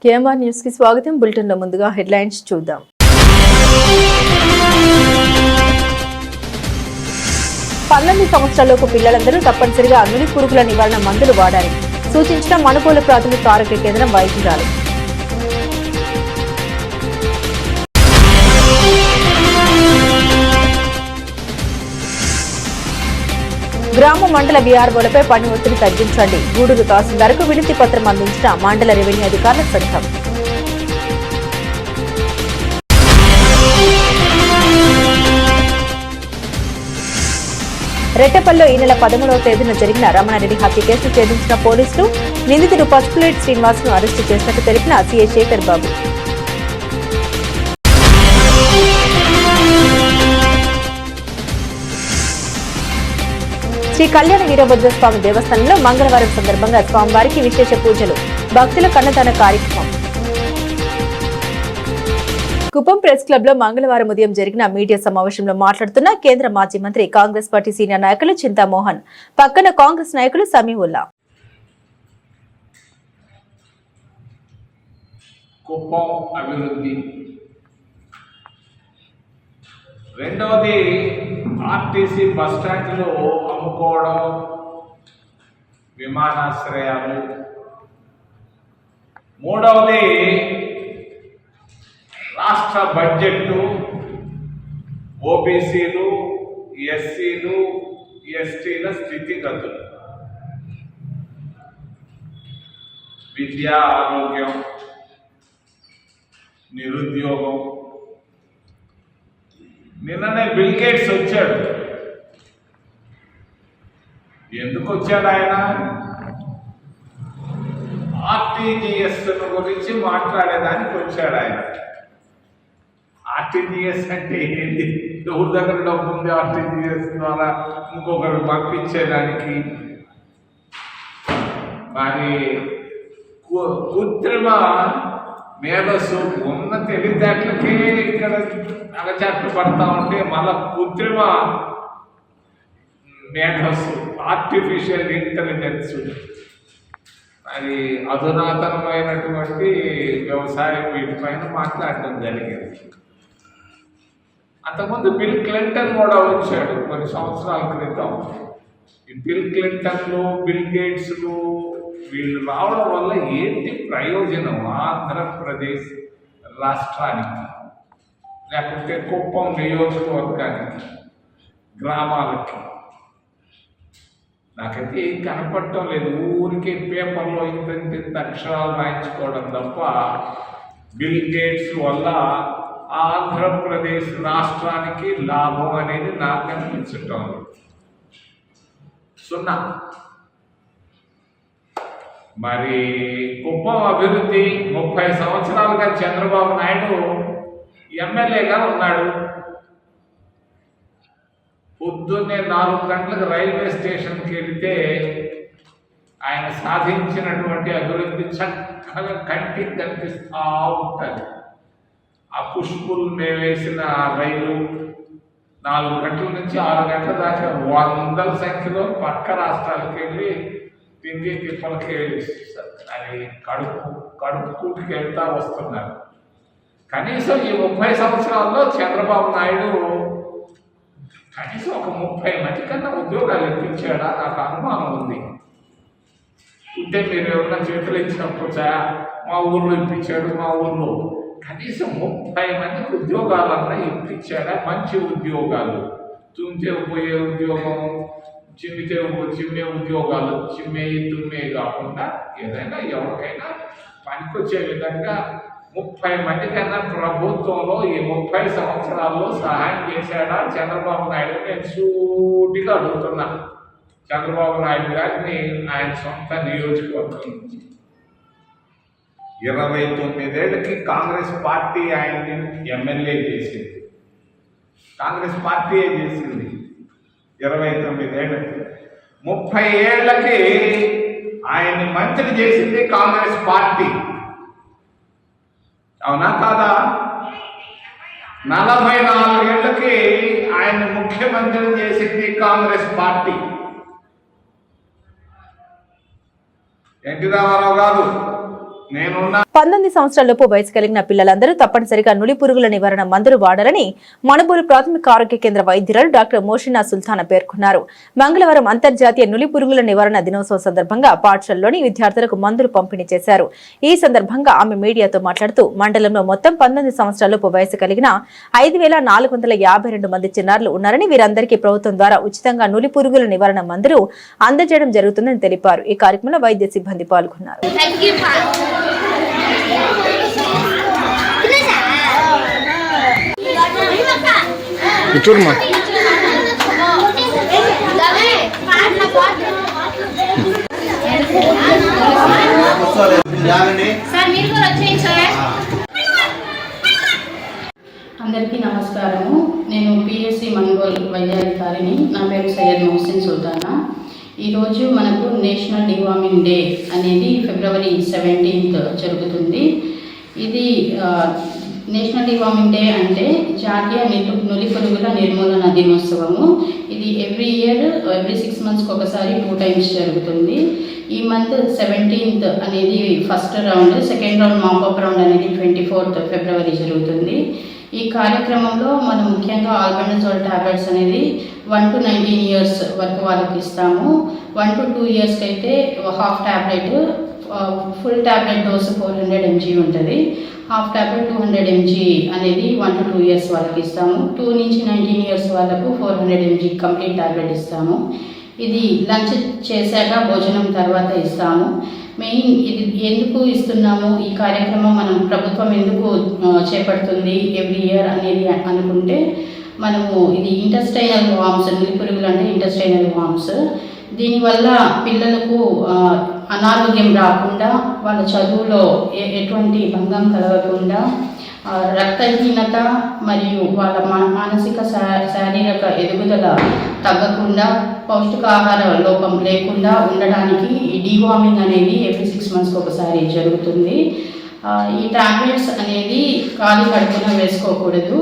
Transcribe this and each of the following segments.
KMR news కి స్వాగతం. Bulletin లో ముందుగా హెడ్లైన్స్ చూద్దాం. పన్నెండు సంవత్సరాలకు పిల్లలందరూ తప్పనిసరిగా నులి పురుగుల నివారణ మందులు వాడాలి సూచించిన మనుగోలు ప్రాథమిక ఆరోగ్య కేంద్రం వైద్యురాలు. గ్రామ మండల వీఆర్ఓలపై పని ఒత్తిడి తగ్గించండి. గూడూరు తహసీల్దార్కు వినతి పత్రం అందించిన మండల రెవెన్యూ అధికారుల సంఘం. రెట్టపల్లిలో ఈ నెల 13వ తేదీన జరిగిన రమణారెడ్డి హత్య కేసు ఛేదించిన పోలీసులు నిందితుడు పసుపులేటి శ్రీనివాస్ ను అరెస్టు చేసినట్టు తెలిపిన సీఐ శేఖర్ బాబు. శ్రీ కళ్యాణ వీరభద్రస్వామి దేవస్థానంలో మంగళవారం సందర్భంగా స్వామివారికి విశేష పూజలు, భక్తుల కన్నదాన కార్యక్రమం. కుప్పం ప్రెస్ క్లబ్ లో మంగళవారం ఉదయం జరిగిన మీడియా సమావేశంలో మాట్లాడుతున్న కేంద్ర మాజీ మంత్రి, కాంగ్రెస్ పార్టీ సీనియర్ నాయకులు చింతామోహన్, పక్కన కాంగ్రెస్ నాయకులు సమీవుల్లా. కుప్పం అభివృద్ధి, రెండవది ఆర్టీసీ బస్టాండ్లు అమ్ముకోవడం, విమానాశ్రయాలు, మూడవది రాష్ట్ర బడ్జెట్, ఓబీసీలు, ఎస్సీలు, ఎస్టీల స్థితిగతులు, విద్య, ఆరోగ్యం, నిరుద్యోగం. నిన్ననే బిల్ గేట్స్ వచ్చాడు. ఎందుకు వచ్చాడు ఆయన? ఆర్టీజీఎస్ గురించి మాట్లాడేదానికి వచ్చాడు ఆయన. ఆర్టీజీఎస్ అంటే ఏంటి? ఎవరి దగ్గర డబ్బు ఉంది ఆర్టీజీఎస్ ద్వారా ఇంకొకరు పంపించేదానికి? మరి కృత్రిమ మేధస్సు ఉన్న తెలివితేటలకే ఇక్కడ అగచాట్లు పడతా ఉంటే మళ్ళా కృత్రిమ మేధస్సు, ఆర్టిఫిషియల్ ఇంటెలిజెన్స్, అది అధునాతనమైనటువంటి వ్యవసాయం వీటిపైన మాట్లాడటం జరిగింది. అంతకుముందు బిల్ క్లింటన్ కూడా వచ్చాడు కొన్ని సంవత్సరాల క్రితం. ఈ బిల్ క్లింటన్లు, బిల్ గేట్స్లు వీళ్ళు రావడం వల్ల ఏంటి ప్రయోజనం ఆంధ్రప్రదేశ్ రాష్ట్రానికి, లేకపోతే కుప్పం నియోజకవర్గానికి, గ్రామాలకి? నాకైతే ఏం కనపడటం లేదు. ఊరికే పేపర్లో ఇంత అక్షరాలు రాయించుకోవడం తప్ప బిల్ గేట్స్ వల్ల ఆంధ్రప్రదేశ్ రాష్ట్రానికి లాభం అనేది నాకు కనిపించటం సున్నా. మరి కుప్పం అభివృద్ధి 30 సంవత్సరాలుగా చంద్రబాబు నాయుడు ఎమ్మెల్యేగా ఉన్నాడు. పొద్దున్నే 4 గంటలకు రైల్వే స్టేషన్కి వెళితే ఆయన సాధించినటువంటి అభివృద్ధి చక్కగా కంటికి కనిపిస్తూ ఉంటుంది. ఆ పుష్పులు మేము వేసిన రైలు 4 గంటల నుంచి 6 గంటల దాకా వందల సంఖ్యలో పక్క రాష్ట్రాలకు వెళ్ళి తిండి తిప్పలకి అది కడుపు కూటికి వెళ్తా వస్తున్నారు. కనీసం ఈ 30 సంవత్సరాల్లో చంద్రబాబు నాయుడు కనీసం ఒక 30 మంది కన్నా ఉద్యోగాలు ఇప్పించాడా? నాకు అనుమానం ఉంది. ఉంటే మీరు ఎవరైనా చేతులు ఇచ్చినప్పుడు మా ఊర్లో ఇప్పించాడు, మా ఊర్లో కనీసం 30 మందికి ఉద్యోగాలన్నా ఇప్పించాడా? మంచి ఉద్యోగాలు, తుంచే పోయే ఉద్యోగం, చిమ్మే ఉద్యోగాలు, తుమ్మే కాకుండా ఏదైనా ఎవరికైనా పనికొచ్చే విధంగా 30 మంది కన్నా ప్రభుత్వంలో ఈ 30 సంవత్సరాల్లో సహాయం చేశాడా చంద్రబాబు నాయుడు? నేను సూటిగా అడుగుతున్నా. చంద్రబాబు నాయుడు గారిని ఆయన సొంత నియోజకవర్గం నుంచి 29 ఏళ్ళకి కాంగ్రెస్ పార్టీ ఆయన్ని ఎమ్మెల్యే చేసింది. కాంగ్రెస్ పార్టీయే చేసింది 29 ఏళ్ళకి. 30 ఏళ్ళకి ఆయన్ని మంత్రి చేసింది కాంగ్రెస్ పార్టీ. అవునా కాదా? 44 ఏళ్ళకి ఆయన్ని ముఖ్యమంత్రి చేసింది కాంగ్రెస్ పార్టీ. ఎన్టీ రామారావు గారు నేనున్నా 19 సంవత్సరాలలోపు వయసు కలిగిన పిల్లలందరూ తప్పనిసరిగా నులి పురుగుల నివారణ మందులు వాడాలని మణుపూరు ప్రాథమిక ఆరోగ్య కేంద్ర వైద్యురాలు డాక్టర్ మోషినా సుల్తానా పేర్కొన్నారు. మంగళవారం అంతర్జాతీయ నులి పురుగుల నివారణ దినోత్సవం సందర్భంగా పాఠశాలలోని విద్యార్థులకు మందులు పంపిణీ చేశారు. ఈ సందర్భంగా ఆమె మీడియాతో మాట్లాడుతూ మండలంలో మొత్తం 19 సంవత్సరాలలోపు వయసు కలిగిన 5,452 మంది చిన్నారులు ఉన్నారని, వీరందరికీ ప్రభుత్వం ద్వారా ఉచితంగా నులి పురుగుల నివారణ మందులు అందజేయడం జరుగుతుందని తెలిపారు. ఈ కార్యక్రమంలో వైద్య సిబ్బంది పాల్గొన్నారు. చూడమ్మా అందరికీ నమస్కారము. నేను పిఎస్సి మంగోల్ వైద్యాధికారిని. నా పేరు సయ్యద్ మొహసిన్ సుల్తానా. ఈరోజు మనకు నేషనల్ డివార్మింగ్ డే అనేది February 17th జరుగుతుంది. ఇది నేషనల్ డివార్మింగ్ డే అంటే జాతీయ నులి పురుగుల నిర్మూలన దినోత్సవము. ఇది ఎవ్రీ 6 months ఒకసారి 2 times జరుగుతుంది. ఈ మంత్ 17th అనేది first round, second round mop up round అనేది 24th February జరుగుతుంది. ఈ కార్యక్రమంలో మనం ముఖ్యంగా ఆల్బెండజోల్ టాబ్లెట్స్ అనేది 1 to 19 years వరకు వాళ్ళకి ఇస్తాము. 1 to 2 years అయితే half tablet, full tablet dose 400 mg ఉంటుంది. హాఫ్ టాబ్లెట్ 200 mg అనేది 1 to 2 years వాళ్ళకి ఇస్తాము. 2 నుంచి 19 years వాళ్ళకు 400 mg కంప్లీట్ టాబ్లెట్ ఇస్తాము. ఇది లంచ్ చేశాక భోజనం తర్వాత ఇస్తాము. మెయిన్ ఇది ఎందుకు ఇస్తున్నాము, ఈ కార్యక్రమం మనం ప్రభుత్వం ఎందుకు చేపడుతుంది ఎవ్రీ ఇయర్ అనేది అనుకుంటే, మనము ఇది ఇంటెస్టైనల్ వార్మ్స్, నులి పురుగులు అంటే ఇంటెస్టైనల్ వార్మ్స్. దీనివల్ల పిల్లలకు అనారోగ్యం రాకుండా, వాళ్ళ చదువులో ఎటువంటి భంగం కలగకుండా, రక్తహీనత మరియు వాళ్ళ మానసిక శారీరక ఎదుగుదల తగ్గకుండా, పౌష్టికాహార లోపం లేకుండా ఉండడానికి ఈ డివార్మింగ్ అనేది ఎవ్రీ 6 months ఒకసారి జరుగుతుంది. ఈ టాబ్లెట్స్ అనేది ఖాళీ కడుపున వేసుకోకూడదు,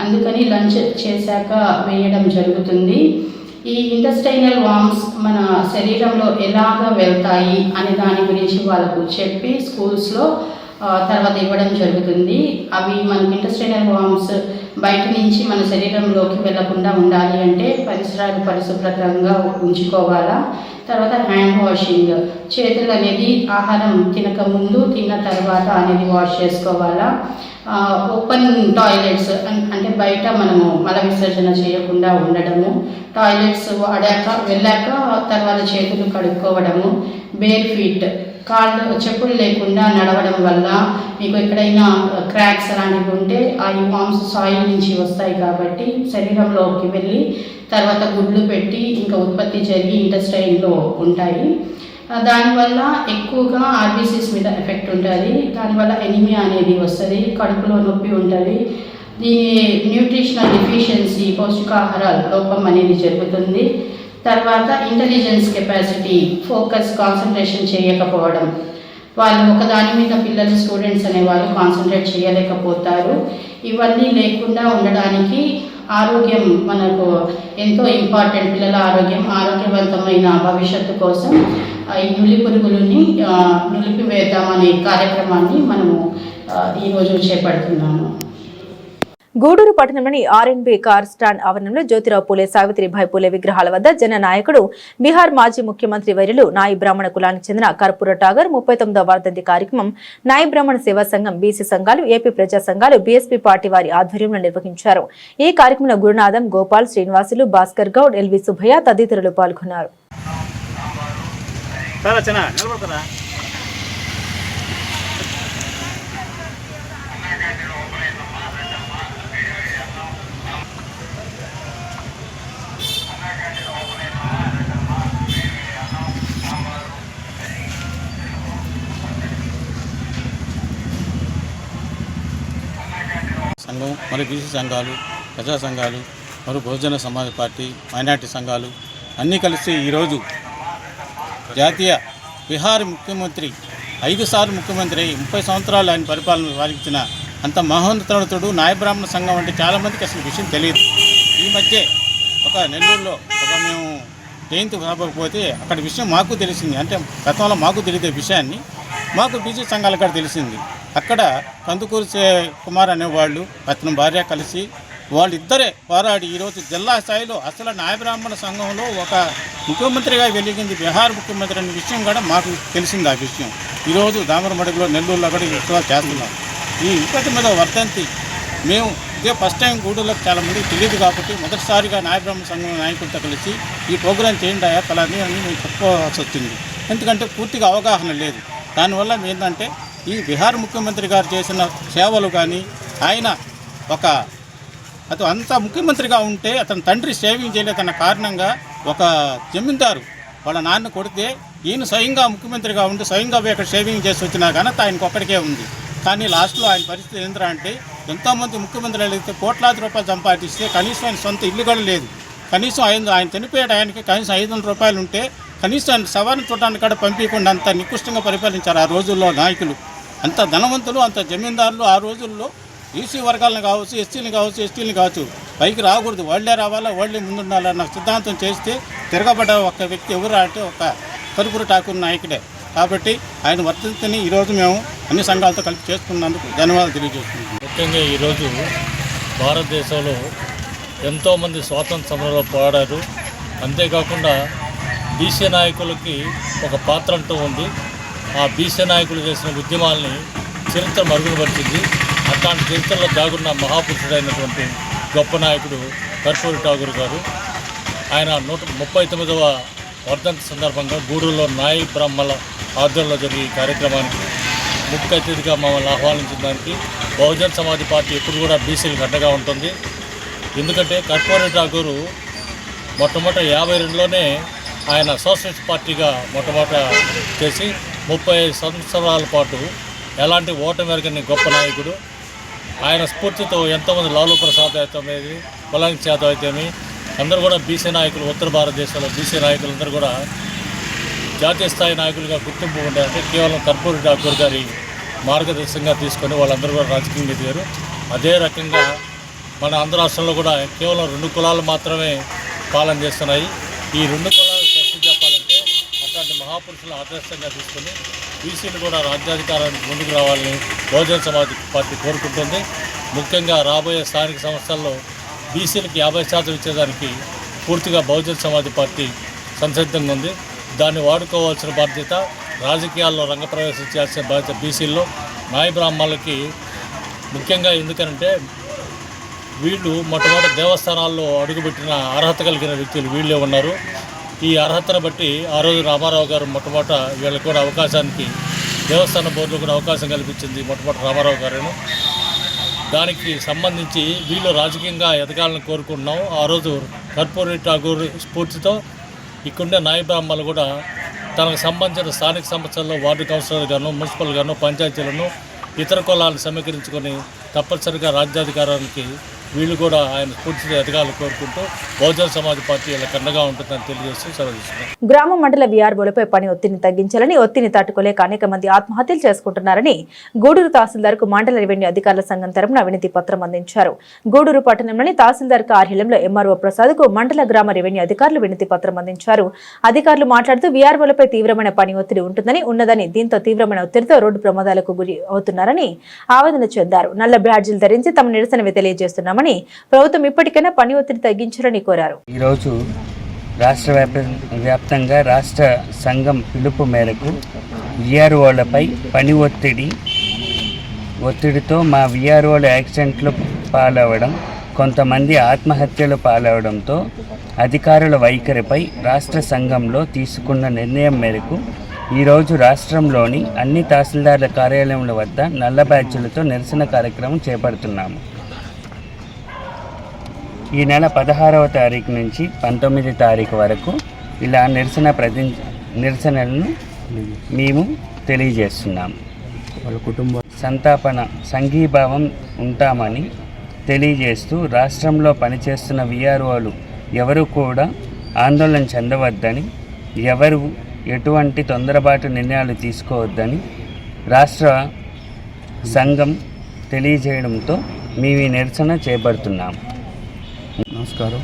అందుకని లంచ్ చేశాక వేయడం జరుగుతుంది. ఈ ఇంటెస్టైనల్ వార్మ్స్ మన శరీరంలో ఎలాగ వెళ్తాయి అనే దాని గురించి వాళ్ళకు చెప్పి స్కూల్స్లో తర్వాత ఇవ్వడం జరుగుతుంది. అవి మనకి ఇంటెస్టైనల్ వార్మ్స్ బయట నుంచి మన శరీరంలోకి వెళ్లకుండా ఉండాలి అంటే పరిసరాలు పరిశుభ్రంగా ఉంచుకోవాలా. తర్వాత హ్యాండ్ వాషింగ్, చేతులు అనేది ఆహారం తినక ముందు, తిన్న తర్వాత అనేది వాష్ చేసుకోవాలా. ఓపెన్ టాయిలెట్స్ అంటే బయట మనము మల విసర్జన చేయకుండా ఉండడము, టాయిలెట్స్ వెళ్ళాక తర్వాత చేతులు కడుక్కోవడము, బేర్ ఫీట్, కాళ్ళు చెప్పులు లేకుండా నడవడం వల్ల మీకు ఎక్కడైనా క్రాక్స్ అలాంటివి ఉంటే ఆ వార్మ్స్ సాయిల్ నుంచి వస్తాయి కాబట్టి శరీరంలోకి వెళ్ళి తర్వాత గుడ్లు పెట్టి ఇంకా ఉత్పత్తి జరిగి ఇంటెస్టైన్లో ఉంటాయి. దానివల్ల ఎక్కువగా ఆర్బీసీస్ మీద ఎఫెక్ట్ ఉంటుంది. దానివల్ల ఎనిమియా అనేది వస్తుంది, కడుపులో నొప్పి ఉంటుంది. దీని న్యూట్రిషనల్ డెఫిషియన్సీ, పౌష్టికాహార లోపం అనేది జరుగుతుంది. తర్వాత ఇంటెలిజెన్స్ కెపాసిటీ, ఫోకస్, కాన్సన్ట్రేషన్ చేయకపోవడం, వాళ్ళు ఒకదాని మీద పిల్లలు స్టూడెంట్స్ అనేవాళ్ళు కాన్సన్ట్రేట్ చేయలేకపోతారు. ఇవన్నీ లేకుండా ఉండడానికి ఆరోగ్యం మనకు ఎంతో ఇంపార్టెంట్. పిల్లల ఆరోగ్యవంతమైన భవిష్యత్తు కోసం ఈ నులి పురుగులని నిలిపివేద్దామనే కార్యక్రమాన్ని మనము ఈరోజు చేపడుతున్నాము. గూడూరు పట్టణంలోని ఆర్ఎన్బి కార్ స్టాండ్ ఆవరణంలో జ్యోతిరావు పూలే, సావిత్రిబాయి పూలే విగ్రహాల వద్ద జన నాయకుడు, బీహార్ మాజీ ముఖ్యమంత్రి వర్యులు నాయి బ్రాహ్మణ కులానికి చెందిన కర్పూర టాగర్ 39వ వర్ధంతి కార్యక్రమం నాయి బ్రాహ్మణ సేవా సంఘం, బీసీ సంఘాలు, ఏపీ ప్రజా సంఘాలు, బీఎస్పీ పార్టీ వారి ఆధ్వర్యంలో నిర్వహించారు. ఈ కార్యక్రమంలో గురునాథం, గోపాల్, శ్రీనివాసులు, భాస్కర్ గౌడ్, ఎల్వి సుబ్బయ్య తదితరులు పాల్గొన్నారు. సంఘం మరియు బీసీ సంఘాలు, ప్రజా సంఘాలు మరియు బహుజన సమాజ్ పార్టీ, మైనార్టీ సంఘాలు అన్నీ కలిసి ఈరోజు జాతీయ బీహార్ ముఖ్యమంత్రి 5 సార్లు ముఖ్యమంత్రి అయి 30 సంవత్సరాలు ఆయన పరిపాలన సాగించిన అంత మహోన్నతుడు నాయ బ్రాహ్మణ సంఘం అంటే చాలామందికి అసలు విషయం తెలియదు. ఈ మధ్య ఒక నెల్లూరులో మేము జయంతి కాకపోతే అక్కడ విషయం మాకు తెలిసింది. అంటే గతంలో మాకు తెలియదే విషయాన్ని మాకు బీసీ సంఘాల కాడ తెలిసింది. అక్కడ కందుకూరి కుమార్ అనేవాళ్ళు అతని భార్య కలిసి వాళ్ళిద్దరే పోరాడి ఈరోజు జిల్లా స్థాయిలో అసలు న్యాయబ్రాహ్మణ సంఘంలో ఒక ముఖ్యమంత్రిగా వెలిగింది బీహార్ ముఖ్యమంత్రి అనే విషయం కూడా మాకు తెలిసింది. ఆ విషయం ఈరోజు దామరమడుగులో నెల్లూరులో కూడా ఎక్కువ చేస్తున్నాం. ఈ 21వ వర్ధంతి మేము ఇదే ఫస్ట్ టైం గూడూరులో చాలామందికి తెలియదు కాబట్టి మొదటిసారిగా న్యాయబ్రాహ్మణ సంఘం నాయకులతో కలిసి ఈ ప్రోగ్రాం చేయండి కలని అని మేము చెప్పుకోవాల్సి వచ్చింది. ఎందుకంటే పూర్తిగా అవగాహన లేదు. దానివల్ల ఏంటంటే ఈ బీహార్ ముఖ్యమంత్రి గారు చేసిన సేవలు కానీ ఆయన అతను అంత ముఖ్యమంత్రిగా ఉంటే అతని తండ్రి సేవింగ్ చేయలేదన్న కారణంగా ఒక జమీందారు వాళ్ళ నాన్న కొడితే ఈయన స్వయంగా ముఖ్యమంత్రిగా ఉండి స్వయంగా ఇక్కడ సేవింగ్ చేసి వచ్చిన ఘనత ఆయనకు ఒక్కడికే ఉంది. కానీ లాస్ట్లో ఆయన పరిస్థితి ఏంటంటే అంటే ఎంతోమంది ముఖ్యమంత్రులు అయితే కోట్లాది రూపాయలు సంపాదిస్తే కనీసం ఆయన సొంత ఇల్లు కూడా లేదు. కనీసం ఆయన చనిపోయే ఆయనకి కనీసం 500 రూపాయలు ఉంటే కనీసం ఆయన శవాన్ని చూడడానికి కూడా పంపించకుండా అంత నికృష్టంగా పరిపాలించారు ఆ రోజుల్లో నాయకులు. అంత ధనవంతులు, అంత జమీందారులు ఆ రోజుల్లో ఈసీ వర్గాలను కావచ్చు, ఎస్టీని కావచ్చు, ఎస్టీని కావచ్చు, పైకి రాకూడదు, వాళ్ళే రావాలా, వాళ్ళే ముందుండాలన్న సిద్ధాంతం చేస్తే తిరగబడ్డ ఒక వ్యక్తి ఎవరు అంటే ఒక కర్పూర ఠాకూర్ నాయకుడే. కాబట్టి ఆయన వర్ధంతిని ఈరోజు మేము అన్ని సంఘాలతో కలిపి చేసుకున్నందుకు ధన్యవాదాలు తెలియజేస్తున్నాం. ముఖ్యంగా ఈరోజు భారతదేశంలో ఎంతోమంది స్వాతంత్ర సమరంలో పోరాడారు. అంతేకాకుండా బీసీ నాయకులకి ఒక పాత్ర అంటూ ఉంది. ఆ బీసీ నాయకులు చేసిన ఉద్యమాల్ని చరిత్ర మరుగుపరిచింది. అట్లాంటి చరిత్రలో దాగున్న మహాపురుషుడైనటువంటి గొప్ప నాయకుడు కర్పూరి ఠాకూర్ గారు. ఆయన 139వ వర్ధంతి సందర్భంగా గూడూరులో నాయ బ్రాహ్మణుల ఆధ్వర్యంలో జరిగే కార్యక్రమానికి ముఖ్య అతిథిగా మమ్మల్ని ఆహ్వానించిన దానికి బహుజన్ సమాజ్ పార్టీ ఎప్పుడు కూడా బీసీలకు అండగా ఉంటుంది. ఎందుకంటే కర్పూరి ఠాకూర్ మొట్టమొదటి 52లోనే ఆయన సోషలిస్ట్ పార్టీగా మొట్టమొదట చేసి 35 సంవత్సరాల పాటు ఎలాంటి ఓటమి ఎరగని గొప్ప నాయకుడు. ఆయన స్ఫూర్తితో ఎంతోమంది లాలూ ప్రసాద్ అయితేమి, బలవంత్ యాదవ్ అయితేమి అందరూ కూడా బీసీ నాయకులు, ఉత్తర భారతదేశంలో బీసీ నాయకులందరూ కూడా జాతీయ స్థాయి నాయకులుగా గుర్తింపు ఉండాలంటే కేవలం కర్పూరి ఠాకూర్ గారి మార్గదర్శకంగా తీసుకొని వాళ్ళందరూ కూడా రాజకీయంగా ఎదిగారు. అదే రకంగా మన ఆంధ్ర రాష్ట్రంలో కూడా కేవలం 2 కులాలు మాత్రమే పాలన చేస్తున్నాయి. ఈ 2 కులాలు సృష్టి చెప్పాలంటే అట్లాంటి మహాపురుషుల ఆదర్శంగా తీసుకొని బీసీలు కూడా రాజ్యాధికారానికి ముందుకు రావాలని బహుజన్ సమాజ్ పార్టీ కోరుకుంటుంది. ముఖ్యంగా రాబోయే స్థానిక సంస్థల్లో బీసీలకు 50% ఇచ్చేదానికి పూర్తిగా బహుజన్ సమాజ్ పార్టీ సంసిద్ధంగా ఉంది. దాన్ని వాడుకోవాల్సిన బాధ్యత, రాజకీయాల్లో రంగప్రవేశం చేయాల్సిన బాధ్యత బీసీల్లో నాయ బ్రాహ్మణులకి ముఖ్యంగా. ఎందుకంటే వీళ్ళు మొట్టమొదటి దేవస్థానాల్లో అడుగుపెట్టిన అర్హత కలిగిన వ్యక్తులు వీళ్ళే ఉన్నారు. ఈ అర్హతను బట్టి ఆ రోజు రామారావు గారు మొట్టమొదట వీళ్ళకి కూడా అవకాశానికి దేవస్థాన బోర్డులో కూడా అవకాశం కల్పించింది మొట్టమొదటి రామారావు గారు. దానికి సంబంధించి వీళ్ళు రాజకీయంగా ఎదగాలని కోరుకుంటున్నాం. ఆ రోజు కర్పూరి ఠాకూర్ స్ఫూర్తితో ఇక్కడుండే నాయ బ్రాహ్మణులు కూడా తనకు సంబంధించిన స్థానిక సంస్థల్లో వార్డు కౌన్సిలర్ గాను, మున్సిపల్ గాను, పంచాయతీలను ఇతర కులాలను సమీకరించుకొని తప్పనిసరిగా రాజ్యాధికారానికి వీళ్ళు కూడా ఆయన స్ఫూర్తితో ఎదగాలని కోరుకుంటూ బహుజన్ సమాజ్ పార్టీ వీళ్ళకి అండగా ఉంటుందని తెలియజేస్తూ సెలవుస్తున్నాం. గ్రామ మండల వీఆర్ఓలపై పని ఒత్తిడిని తగ్గించాలని, ఒత్తిడిని తట్టుకోలేక అనేక మంది ఆత్మహత్యలు చేసుకుంటున్నారని గూడూరు తహసీల్దార్కు మండల రెవెన్యూ అధికారుల సంఘం తరపున వినతి పత్రం అందించారు. గూడూరు పట్టణంలోని తహసీల్దార్ కార్యాలయంలో ఎంఆర్ఓ ప్రసాద్కు మండల గ్రామ రెవెన్యూ అధికారులు వినతి పత్రం అందించారు. అధికారులు మాట్లాడుతూ వీఆర్ఓలపై తీవ్రమైన పని ఒత్తిడి ఉన్నదని, దీంతో తీవ్రమైన ఒత్తిడితో రోడ్డు ప్రమాదాలకు గురి అవుతున్నారని ఆవేదన చెందారు. నల్ల బ్యాడ్జీలు ధరించి తమ నిరసన తెలియజేస్తున్నామని, ప్రభుత్వం ఇప్పటికైనా పని ఒత్తిడి తగ్గించాలని కోరారు. ఈరోజు రాష్ట్ర వ్యాప్తంగా రాష్ట్ర సంఘం పిలుపు మేరకు విఆర్ఓలపై పని ఒత్తిడితో మా విఆర్ఓలు యాక్సిడెంట్లు పాలవడం, కొంతమంది ఆత్మహత్యలు పాలవడంతో అధికారుల వైఖరిపై రాష్ట్ర సంఘంలో తీసుకున్న నిర్ణయం మేరకు ఈరోజు రాష్ట్రంలోని అన్ని తహసీల్దార్ల కార్యాలయముల వద్ద నల్ల బ్యాడ్జీలతో నిరసన కార్యక్రమం చేపడుతున్నాము. ఈ నెల 16వ తారీఖు నుంచి 19వ తారీఖు వరకు ఇలా నిరసనలను మేము తెలియజేస్తున్నాము. వాళ్ళ కుటుంబ సంతాపన సంఘీభావం ఉంటామని తెలియజేస్తూ రాష్ట్రంలో పనిచేస్తున్న విఆర్ఓలు ఎవరు కూడా ఆందోళన చెందవద్దని, ఎవరు ఎటువంటి తొందరపాటు నిర్ణయాలు తీసుకోవద్దని రాష్ట్ర సంఘం తెలియజేయడంతో మేము ఈ నిరసన చేపడుతున్నాము. నమస్కారం.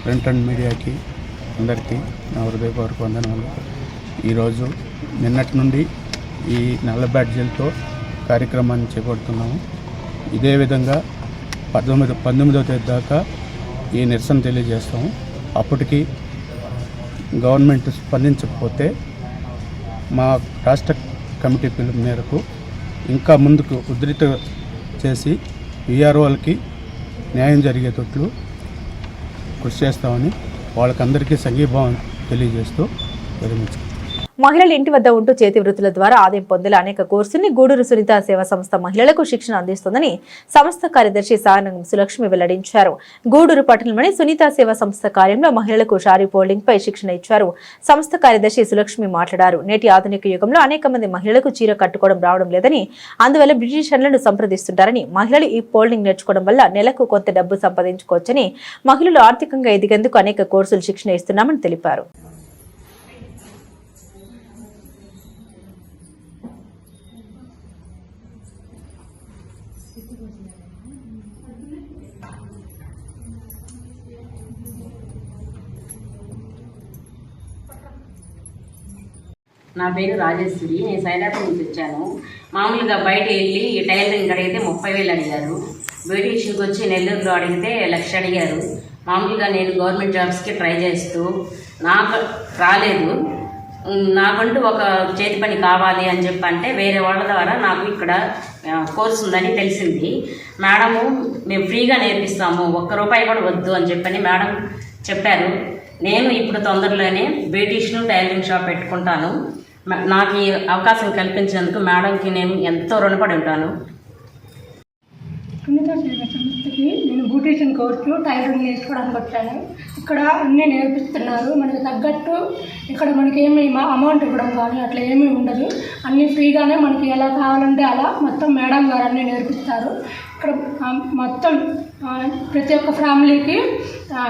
ప్రింట్ అండ్ మీడియాకి అందరికీ నా హృదయపూర్వక వందనాలు. ఈరోజు నిన్నటి నుండి ఈ నల్ల బ్యాడ్జీలతో కార్యక్రమాన్ని చేపడుతున్నాము. ఇదే విధంగా 19వ తేదీ దాకా ఈ నిరసన తెలియజేస్తాము. అప్పటికి గవర్నమెంట్ స్పందించకపోతే మా రాష్ట్ర కమిటీ పిలుపు మేరకు ఇంకా ముందుకు ఉధృత చేసి వీఆర్ఓలకి న్యాయం జరిగేటట్లు కృషి చేస్తామని వాళ్ళకందరికీ సంఘీభావం తెలియజేస్తూ విరమించుకుంటాం. మహిళలు ఇంటి వద్ద ఉంటూ చేతి వృత్తుల ద్వారా ఆదాయం పొందేలా అనేక కోర్సుల్ని గూడూరు సునీత సేవా సంస్థ మహిళలకు శిక్షణ అందిస్తోందని సంస్థ కార్యదర్శి సారంగం సులక్ష్మి వెల్లడించారు. గూడూరు పట్టణంలోని సునీత సేవా సంస్థ కార్యంలో మహిళలకు షారీ ఫోల్డింగ్ పై శిక్షణ ఇచ్చారు. సంస్థ కార్యదర్శి సులక్ష్మి మాట్లాడారు. నేటి ఆధునిక యుగంలో అనేక మంది మహిళలకు చీర కట్టుకోవడం రావడం లేదని, అందువల్ల బ్యూటీషియన్లను సంప్రదిస్తుంటారని, మహిళలు ఈ ఫోల్డింగ్ నేర్చుకోవడం వల్ల నెలకు కొంత డబ్బు సంపాదించుకోవచ్చని, మహిళలు ఆర్థికంగా ఎదిగేందుకు అనేక కోర్సులు శిక్షణ ఇస్తున్నామని తెలిపారు. నా పేరు రాజేశ్వరి. నేను సైదాపూర్ నుంచి వచ్చాను. మామూలుగా బయట వెళ్ళి ఈ టైలరింగ్ అడిగితే 30,000 అడిగారు. బ్యూటీషియన్కి వచ్చి నెల్లూరులో అడిగితే 1,00,000 అడిగారు. మామూలుగా నేను గవర్నమెంట్ జాబ్స్కి ట్రై చేస్తూ నాకు రాలేదు. నాకంటూ ఒక చేతి పని కావాలి అని చెప్పంటే వేరే వాళ్ళ ద్వారా నాకు ఇక్కడ కోర్సు ఉందని తెలిసింది. మేడము మేము ఫ్రీగా నేర్పిస్తాము, ₹1 కూడా వద్దు అని చెప్పని మేడం చెప్పారు. నేను ఇప్పుడు తొందరలోనే బ్యూటీషియన్ టైలరింగ్ షాప్ పెట్టుకుంటాను. నాకు ఈ అవకాశం కల్పించినందుకు మేడంకి నేను ఎంతో రుణపడి ఉంటాను. సునీత సేవా సంస్థకి నేను బ్యూటీషియన్ కోర్సు టైలరింగ్ నేర్చుకోవడానికి వచ్చాను. ఇక్కడ అన్నీ నేర్పిస్తున్నారు. మనకి తగ్గట్టు ఇక్కడ మనకి ఏమి అమౌంట్ ఇవ్వడం కానీ అట్లా ఏమీ ఉండదు. అన్నీ ఫ్రీగానే మనకి ఎలా కావాలంటే అలా మొత్తం మేడం గారు అన్నీ నేర్పిస్తారు. ఇక్కడ మొత్తం ప్రతి ఒక్క ఫ్యామిలీకి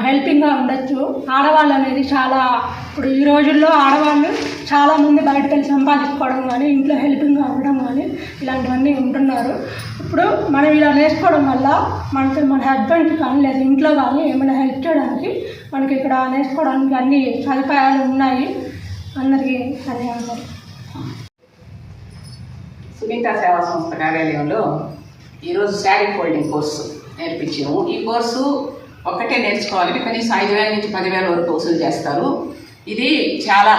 హెల్పింగ్గా ఉండొచ్చు. ఆడవాళ్ళు అనేది చాలా ఇప్పుడు ఈ రోజుల్లో ఆడవాళ్ళు చాలామంది బయటకు వెళ్ళి సంపాదించుకోవడం కానీ ఇంట్లో హెల్పింగ్గా ఉండడం కానీ ఇలాంటివన్నీ ఉంటున్నారు. ఇప్పుడు మనం ఇలా నేర్చుకోవడం వల్ల మన హస్బెండ్కి కానీ లేదా ఇంట్లో కానీ ఏమైనా హెల్ప్ చేయడానికి మనకి ఇక్కడ నేర్చుకోవడానికి అన్ని సదుపాయాలు ఉన్నాయి. అందరికీ ధన్యవాదాలు. సునీత సేవా సంస్థ కార్యాలయంలో ఈరోజు శారీ ఫోల్డింగ్ కోర్సు నేర్పించాము. ఈ కోర్సు ఒక్కటే నేర్చుకోవాలంటే కనీసం 5,000 నుంచి 10,000 వరకు వసూలు చేస్తారు. ఇది చాలా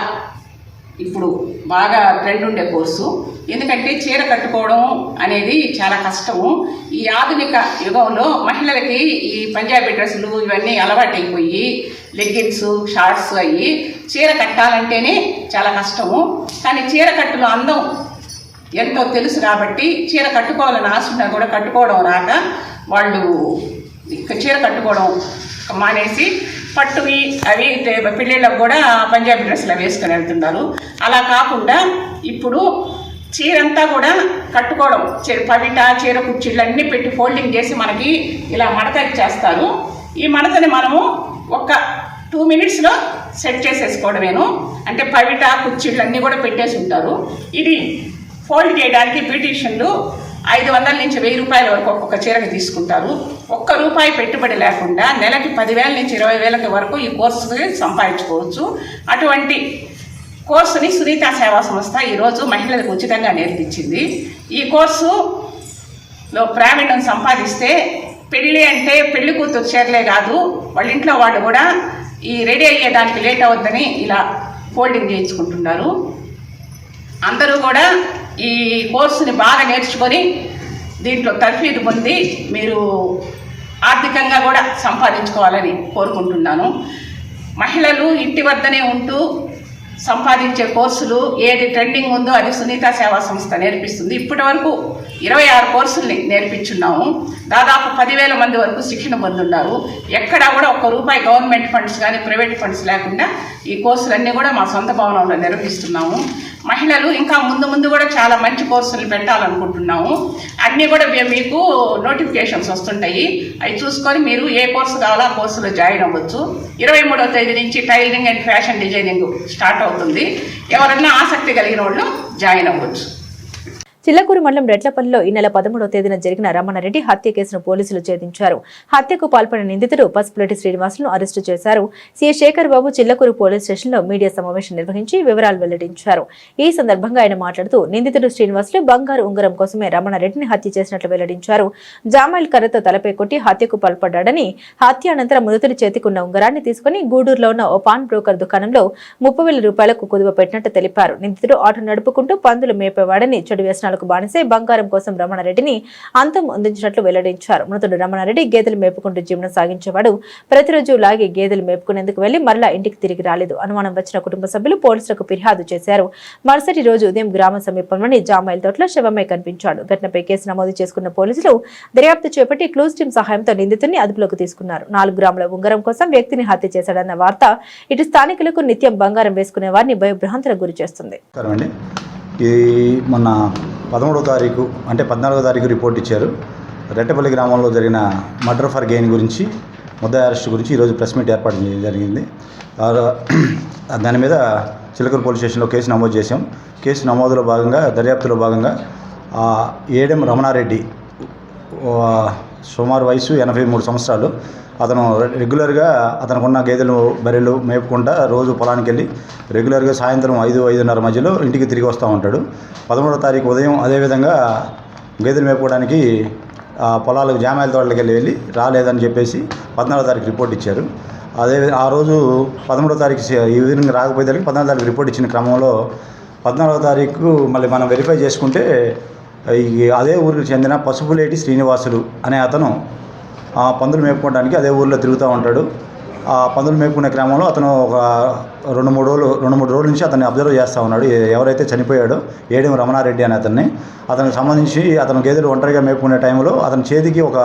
ఇప్పుడు బాగా ట్రెండ్ ఉండే కోర్సు. ఎందుకంటే చీర కట్టుకోవడం అనేది చాలా కష్టము. ఈ ఆధునిక యుగంలో మహిళలకి ఈ పంజాబీ డ్రెస్సులు ఇవన్నీ అలవాటైపోయి లెగ్గిన్స్ షార్ట్స్ అయ్యి చీర కట్టాలంటేనే చాలా కష్టము. కానీ చీర కట్టులో అందం ఎంతో తెలుసు కాబట్టి చీర కట్టుకోవాలని ఆశ ఉన్నా కూడా కట్టుకోవడం రాక వాళ్ళు చీర కట్టుకోవడం మానేసి పట్టువి అవి పెళ్ళిళ్ళకు కూడా పంజాబీ డ్రెస్సులు వేసుకొని వెళ్తున్నారు. అలా కాకుండా ఇప్పుడు చీరంతా కూడా కట్టుకోవడం పవిట చీర కుర్చీలు అన్నీ పెట్టి ఫోల్డింగ్ చేసి మనకి ఇలా మడత చేస్తారు. ఈ మడతని మనము ఒక 2 minutesలో సెట్ చేసేసుకోవడమేను. అంటే పవిట కుర్చీలు అన్నీ కూడా పెట్టేసి ఉంటారు. ఇది ఫోల్డ్ చేయడానికి బ్యూటీషియన్లు 500 నుంచి 1000 రూపాయల వరకు ఒక్కొక్క చీరకి తీసుకుంటారు. ₹1 పెట్టుబడి లేకుండా నెలకి 10,000 నుంచి 20,000 వరకు ఈ కోర్సుని సంపాదించుకోవచ్చు. అటువంటి కోర్సుని సునీత సేవా సంస్థ ఈరోజు మహిళలకు ఉచితంగా నేర్పించింది. ఈ కోర్సులో ప్రావీణ్యం సంపాదిస్తే పెళ్ళి అంటే పెళ్లి కూతురు చీరలే కాదు, వాళ్ళ ఇంట్లో వాళ్ళు కూడా ఈ రెడీ అయ్యేదానికి లేట్ అవుద్దని ఇలా ఫోల్డింగ్ చేయించుకుంటున్నారు. అందరూ కూడా ఈ కోర్సుని బాగా నేర్చుకొని దీంట్లో తర్ఫీదు పొంది మీరు ఆర్థికంగా కూడా సంపాదించుకోవాలని కోరుకుంటున్నాను. మహిళలు ఇంటి వద్దనే ఉంటూ సంపాదించే కోర్సులు ఏది ట్రెండింగ్ ఉందో అది సునీత సేవా సంస్థ నేర్పిస్తుంది. ఇప్పటి వరకు 26 కోర్సుల్ని నేర్పించున్నాము. దాదాపు 10,000 మంది వరకు శిక్షణ పొందున్నారు. ఎక్కడా కూడా ₹1 గవర్నమెంట్ ఫండ్స్ కానీ ప్రైవేట్ ఫండ్స్ లేకుండా ఈ కోర్సులన్నీ కూడా మా సొంత భవనంలో నిర్వహిస్తున్నాము. మహిళలు ఇంకా ముందు కూడా చాలా మంచి కోర్సులు పెట్టాలనుకుంటున్నాము. అన్నీ కూడా మీకు నోటిఫికేషన్స్ వస్తుంటాయి. అవి చూసుకొని మీరు ఏ కోర్సు కావాలో ఆ కోర్సులో జాయిన్ అవ్వచ్చు. 23వ తేదీ నుంచి tailoring and fashion designing start అవుతుంది. ఎవరైనా ఆసక్తి కలిగిన వాళ్ళు జాయిన్ అవ్వచ్చు. చిల్లకూరు మండలం రెడ్లపల్లిలో ఈ నెల 13వ తేదీన జరిగిన రమణారెడ్డి హత్య కేసును పోలీసులు ఛేదించారు. హత్యకు పాల్పడిన నిందితుడు పసుపులేటి శ్రీనివాసులను అరెస్టు చేశారు. సీఐ శేఖర్ బాబు చిల్లకూరు పోలీస్ స్టేషన్లో మీడియా సమావేశం నిర్వహించి వివరాలు వెల్లడించారు. ఈ సందర్భంగా ఆయన మాట్లాడుతూ నిందితుడు శ్రీనివాసులు బంగారు ఉంగరం కోసమే రమణారెడ్డిని హత్య చేసినట్లు వెల్లడించారు. జామాయిల్ కర్రతో తలపై కొట్టి హత్యకు పాల్పడ్డాడని, హత్య అనంతరం మృతుడి చేతికున్న ఉంగరాన్ని తీసుకుని గూడూరులో ఉన్న ఓ పాన్ బ్రోకర్ దుకాణంలో 30,000 రూపాయలకు కుదువ పెట్టినట్టు తెలిపారు. నిందితుడు ఆటో నడుపుకుంటూ పందులు మేపేవాడని, చెడు వ్యసనాలకు బానిసై బంగారం కోసం రమణారెడ్డిని అంతం అందించినట్లు వెల్లడించారు. మృతుడు రమణారెడ్డి గేదెలు మేపుకుంటూ జీవనం సాగించేవాడు. ప్రతిరోజు లాగే గేదెలు మేపుకునేందుకు వెళ్లి మరలా ఇంటికి తిరిగి రాలేదు. అనుమానం వచ్చిన కుటుంబ సభ్యులు పోలీసులకు ఫిర్యాదు చేశారు. మరుసటి రోజు ఉదయం గ్రామ సమీపంలోని జామాయిల్ తోటలో శవమై కనిపించాడు. ఘటనపై కేసు నమోదు చేసుకున్న పోలీసులు దర్యాప్తు చేపట్టి క్లూజ్ టీం సహాయంతో నిందితుడిని అదుపులోకి తీసుకున్నారు. 4 గ్రాముల ఉంగరం కోసం వ్యక్తిని హత్య చేశాడన్న వార్త ఇటు స్థానికులకు నిత్యం బంగారం వేసుకునే వారిని భయభ్రాంతులకు గురి చేస్తుంది. మొన్న 13వ తారీఖు అంటే 14వ తారీఖు రిపోర్ట్ ఇచ్చారు. రెట్టపల్లి గ్రామంలో జరిగిన మర్డర్ ఫర్ గెయిన్ గురించి, ముద్దాయి అరెస్ట్ గురించి ఈరోజు ప్రెస్ మీట్ ఏర్పాటు జరిగింది. దాని మీద చిలకూరు పోలీస్ స్టేషన్లో కేసు నమోదు చేశాం. కేసు నమోదులో భాగంగా, దర్యాప్తులో భాగంగా ఏడెం రమణారెడ్డి సుమారు వయసు 83 సంవత్సరాలు. అతను రెగ్యులర్గా అతనుకున్న గేదెలు బర్రెలు మేపుకుంటా రోజు పొలానికి వెళ్ళి రెగ్యులర్గా సాయంత్రం 5-5:30 మధ్యలో ఇంటికి తిరిగి వస్తూ ఉంటాడు. 13వ తారీఖు ఉదయం అదేవిధంగా గేదెలు మేపుకోవడానికి పొలాలకు జామాయిల తోటలకు వెళ్ళి రాలేదని చెప్పేసి 14వ తారీఖు రిపోర్ట్ ఇచ్చారు. ఆ రోజు 13వ తారీఖు ఈవినింగ్ రాకపోయేదానికి 14వ తారీఖు రిపోర్ట్ ఇచ్చిన క్రమంలో 14వ తారీఖు మళ్ళీ మనం వెరిఫై చేసుకుంటే అదే ఊరికి చెందిన పసుపులేటి శ్రీనివాసులు అనే అతను పందులు మేపుకోవడానికి అదే ఊరిలో తిరుగుతూ ఉంటాడు. ఆ పందులు మేపుకునే క్రమంలో అతను ఒక 2-3 రోజుల నుంచి అతన్ని అబ్జర్వ్ చేస్తూ ఉన్నాడు. ఎవరైతే చనిపోయాడో ఏడెం రమణారెడ్డి అనే అతనికి సంబంధించి అతను గేదెలు ఒంటరిగా మేపుకునే టైంలో అతని చేతికి ఒక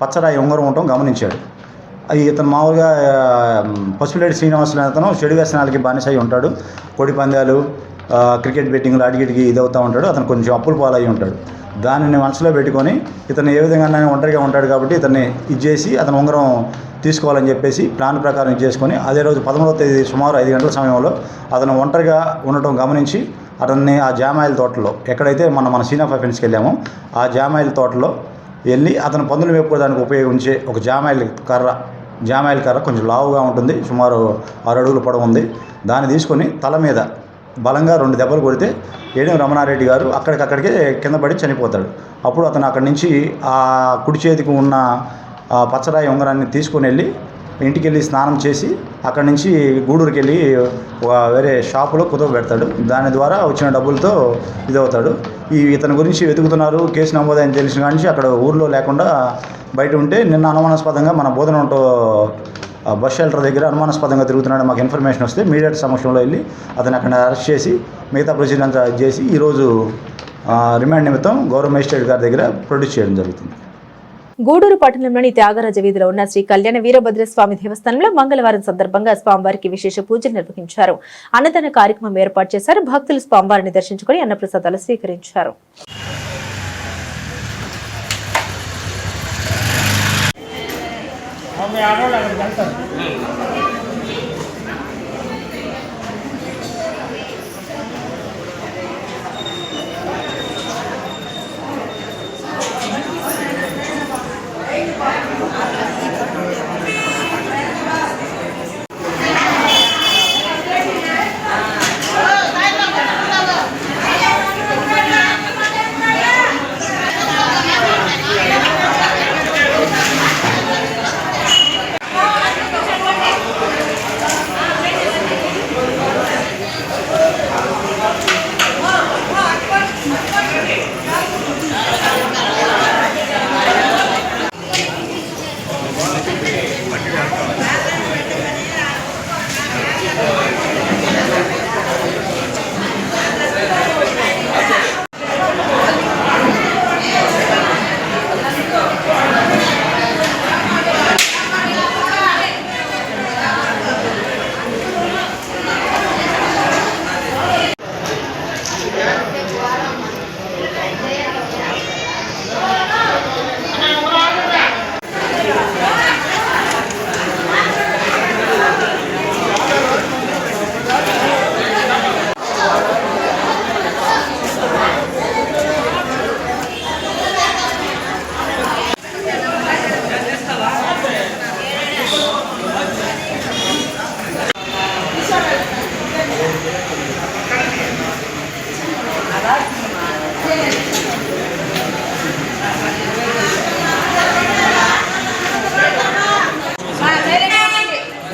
పచ్చరాయి ఉంగరం ఉండటం గమనించాడు. ఇతను మామూలుగా పసుపులేటి శ్రీనివాసులు అనే అతను చెడు వ్యసనాలకి బానిసై ఉంటాడు. కోడి పందాలు, క్రికెట్ బెట్టింగ్లు అడిగిడికి ఇదవుతూ ఉంటాడు. అతను కొంచెం అప్పులు పాలయ్యి ఉంటాడు. దానిని మనసులో పెట్టుకొని ఇతను ఏ విధంగా ఒంటరిగా ఉంటాడు కాబట్టి ఇతన్ని ఇచ్చేసి అతను ఉంగరం తీసుకోవాలని చెప్పేసి ప్లాన్ ప్రకారం ఇచ్చేసుకొని అదే రోజు 13వ తేదీ సుమారు 5 గంటల సమయంలో అతను ఒంటరిగా ఉండటం గమనించి అతన్ని ఆ జామాయిల్ తోటలో, ఎక్కడైతే మన సీన్ ఆఫ్ అఫెన్స్కి వెళ్ళామో ఆ జామాయిల్ తోటలో వెళ్ళి అతను పందులు మేపుకోవడానికి ఉపయోగించే ఒక జామాయిల్ కర్ర కొంచెం లావుగా ఉంటుంది, సుమారు 6 అడుగుల పొడవు ఉంది. దాన్ని తీసుకొని తల మీద బలంగా 2 దెబ్బలు కొడితే ఏడెం రమణారెడ్డి గారు అక్కడికక్కడికే కింద పడి చనిపోతాడు. అప్పుడు అతను అక్కడి నుంచి ఆ కుడి చేతికి ఉన్న పచ్చరాయి ఉంగరాన్ని తీసుకొని వెళ్ళి ఇంటికి వెళ్ళి స్నానం చేసి అక్కడి నుంచి గూడూరుకి వెళ్ళి వేరే షాపులో కుదువ పెడతాడు. దాని ద్వారా వచ్చిన డబ్బులతో ఇదవుతాడు. ఇతని గురించి వెతుకుతున్నారు, కేసు నమోదని తెలిసిన కానీ అక్కడ ఊర్లో లేకుండా బయట ఉంటే నిన్న అనుమానాస్పదంగా మన బోధనంటో బస్ షెల్టర్ దగ్గర అనుమానాస్పదంగా తిరుగుతున్నాడు మాకు ఇన్ఫర్మేషన్ వస్తే మీడియా సమక్షంలో వెళ్ళి అతను అక్కడ అరెస్ట్ చేసి మిగతా ప్రొసీజర్ అంతా చేసి ఈరోజు రిమాండ్ నిమిత్తం గౌరవ మేజిస్ట్రేట్ గారి దగ్గర ప్రొడ్యూస్ చేయడం జరుగుతుంది. గూడూరు పట్టణంలోని త్యాగరాజ వీధిలో ఉన్న శ్రీ కళ్యాణ వీరభద్రస్వామి దేవస్థానంలో మంగళవారం సందర్భంగా స్వామివారికి విశేష పూజలు నిర్వహించారు. అన్నదాన కార్యక్రమం ఏర్పాటు చేశారు. భక్తులు స్వామివారిని దర్శించుకుని అన్నప్రసాదాలు స్వీకరించారు.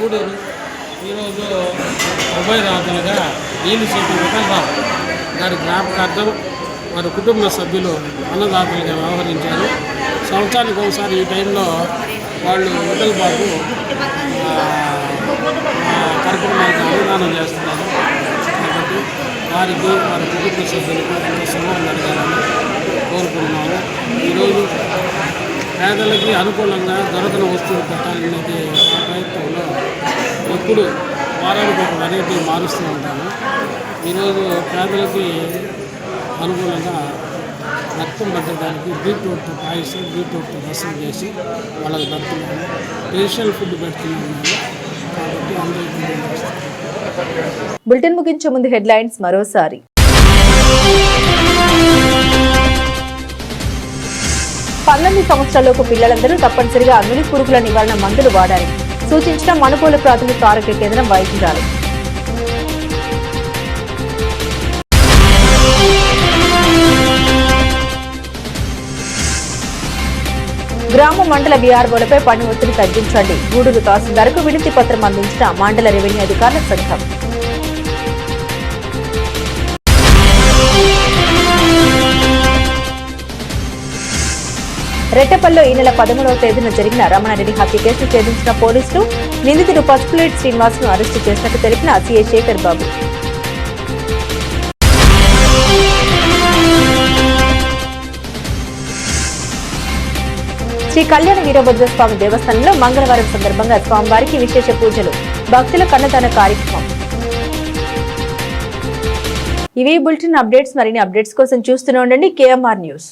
గూడూరు ఈరోజు ఉభయదాతలుగా ఈలిశెట్టి విఠలరావు గారి జ్ఞాపకార్థం వారి కుటుంబ సభ్యులు అన్నదాతలుగా వ్యవహరించారు. సంవత్సరానికి ఒకసారి ఈ టైంలో వాళ్ళు విఠల్ బాబు కార్యక్రమాలకు అన్నదానం చేస్తున్నారు. కాబట్టి వారికి వారి కుటుంబ సభ్యులకు ఎంతో సమానం జరగాలని కోరుకుంటున్నాము. ఈరోజు పేదలకి అనుకూలంగా దొరకని వస్తువులు పెట్టాలనేది ప్రయత్నంలో ఎప్పుడు వారానికి ఒక వెరైటీ మారుస్తూ ఉంటాము. ఈరోజు పేదలకి అనుకూలంగా రక్తం పెట్టడానికి బీట్రూట్ పాయసం, బీట్రూట్ రసం చేసి వాళ్ళకి పెడుతున్నాము. స్పెషల్ ఫుడ్ పెడుతున్నాము కాబట్టి అందరికీ. బులెటిన్ ముగించే ముందు హెడ్లైన్స్ మరోసారి. సంవత్సరాలలోపు పిల్లలందరూ తప్పనిసరిగా నులి పురుగుల నివారణ మందులు వాడాలి సూచించిన మనుగోలు ప్రాథమిక ఆరోగ్య కేంద్రం వైద్యురాలు. గ్రామ మండల బీఆర్ఓలపై పని ఒత్తిడి తగ్గించండి. గూడూరు తహసీల్దార్కు వినతి పత్రం అందించిన మండల రెవెన్యూ అధికారుల సంఘం. రెట్టెపల్లిలో ఈ నెల 13వ తేదీన జరిగిన రమణారెడ్డి హత్య కేసును ఛేదించిన పోలీసులు నిందితుడు పసుపులేటి శ్రీనివాస్ ను అరెస్టు చేసినట్టు తెలిపిన సీఐ శేఖర్ బాబు. శ్రీ కళ్యాణ వీరభద్రస్వామి దేవస్థానంలో మంగళవారం సందర్భంగా స్వామివారికి విశేష పూజలు, భక్తుల కన్నదాన కార్యక్రమం. ఇవి బులెటిన్ అప్డేట్స్. మరిన్ని అప్డేట్స్ కోసం చూస్తూనే ఉండండి KMR న్యూస్.